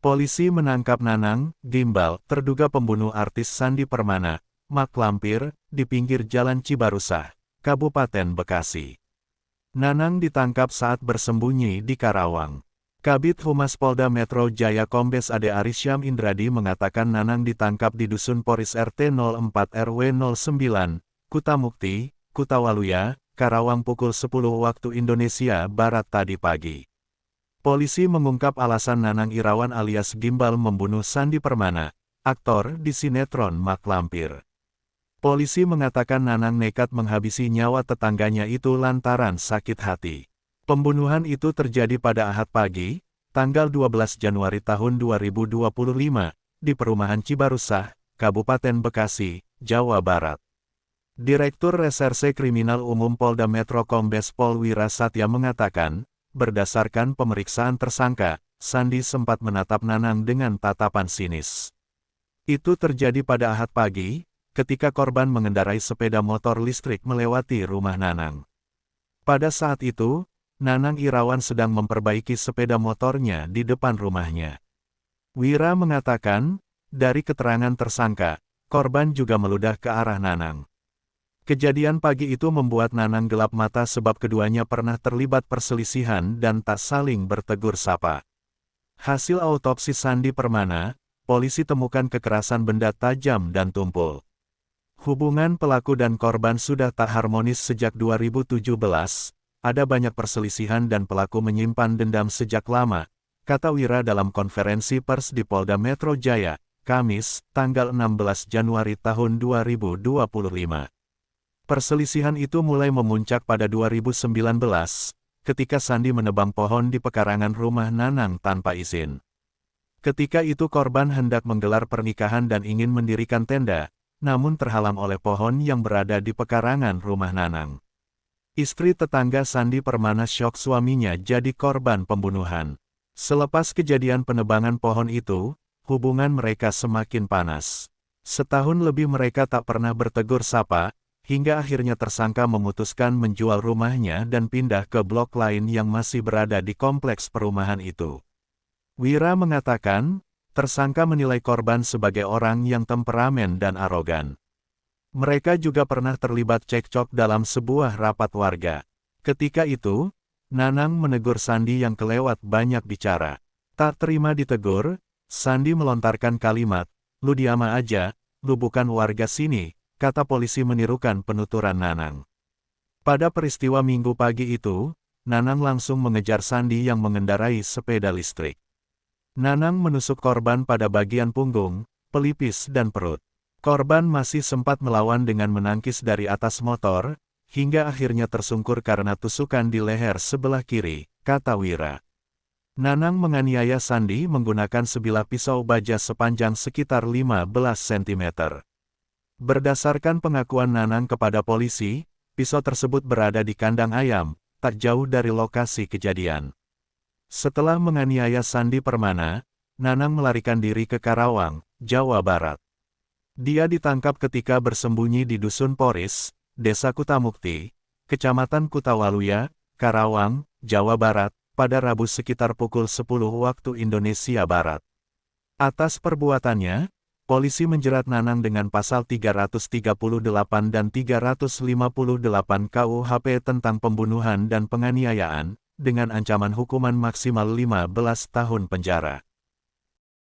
Polisi menangkap Nanang Gimbal, terduga pembunuh artis Sandi Permana, Mak Lampir, di pinggir Jalan Cibarusah, Kabupaten Bekasi. Nanang ditangkap saat bersembunyi di Karawang. Kabid Humas Polda Metro Jaya Kombes Ade Arisyam Indradi mengatakan Nanang ditangkap di Dusun Poris RT 04 RW 09, Kutamukti, Kutawaluya, Karawang pukul 10 waktu Indonesia Barat tadi pagi. Polisi mengungkap alasan Nanang Irawan alias Gimbal membunuh Sandi Permana, aktor di sinetron Mak Lampir. Polisi mengatakan Nanang nekat menghabisi nyawa tetangganya itu lantaran sakit hati. Pembunuhan itu terjadi pada Ahad pagi, tanggal 12 Januari tahun 2025, di perumahan Cibarusah, Kabupaten Bekasi, Jawa Barat. Direktur Reserse Kriminal Umum Polda Metro Kombes Pol Wira Satya mengatakan, berdasarkan pemeriksaan tersangka, Sandi sempat menatap Nanang dengan tatapan sinis. Itu terjadi pada Ahad pagi, ketika korban mengendarai sepeda motor listrik melewati rumah Nanang. Pada saat itu, Nanang Irawan sedang memperbaiki sepeda motornya di depan rumahnya. Wira mengatakan, dari keterangan tersangka, korban juga meludah ke arah Nanang. Kejadian pagi itu membuat Nanang gelap mata sebab keduanya pernah terlibat perselisihan dan tak saling bertegur sapa. Hasil autopsi Sandi Permana, polisi temukan kekerasan benda tajam dan tumpul. Hubungan pelaku dan korban sudah tak harmonis sejak 2017, ada banyak perselisihan dan pelaku menyimpan dendam sejak lama, kata Wira dalam konferensi pers di Polda Metro Jaya, Kamis, tanggal 16 Januari tahun 2025. Perselisihan itu mulai memuncak pada 2019, ketika Sandi menebang pohon di pekarangan rumah Nanang tanpa izin. Ketika itu korban hendak menggelar pernikahan dan ingin mendirikan tenda, namun terhalang oleh pohon yang berada di pekarangan rumah Nanang. Istri tetangga Sandi Permana syok suaminya jadi korban pembunuhan. Selepas kejadian penebangan pohon itu, hubungan mereka semakin panas. Setahun lebih mereka tak pernah bertegur sapa, hingga akhirnya tersangka memutuskan menjual rumahnya dan pindah ke blok lain yang masih berada di kompleks perumahan itu. Wira mengatakan, tersangka menilai korban sebagai orang yang temperamen dan arogan. Mereka juga pernah terlibat cekcok dalam sebuah rapat warga. Ketika itu, Nanang menegur Sandi yang kelewat banyak bicara. Tak terima ditegur, Sandi melontarkan kalimat, "Lu diam aja, lu bukan warga sini," kata polisi menirukan penuturan Nanang. Pada peristiwa Minggu pagi itu, Nanang langsung mengejar Sandi yang mengendarai sepeda listrik. Nanang menusuk korban pada bagian punggung, pelipis dan perut. Korban masih sempat melawan dengan menangkis dari atas motor, hingga akhirnya tersungkur karena tusukan di leher sebelah kiri, kata Wira. Nanang menganiaya Sandi menggunakan sebilah pisau baja sepanjang sekitar 15 cm. Berdasarkan pengakuan Nanang kepada polisi, pisau tersebut berada di kandang ayam, tak jauh dari lokasi kejadian. Setelah menganiaya Sandi Permana, Nanang melarikan diri ke Karawang, Jawa Barat. Dia ditangkap ketika bersembunyi di Dusun Poris, Desa Kutamukti, Kecamatan Kutawaluya, Karawang, Jawa Barat, pada Rabu sekitar pukul 10 waktu Indonesia Barat. Atas perbuatannya, polisi menjerat Nanang dengan pasal 338 dan 358 KUHP tentang pembunuhan dan penganiayaan, dengan ancaman hukuman maksimal 15 tahun penjara.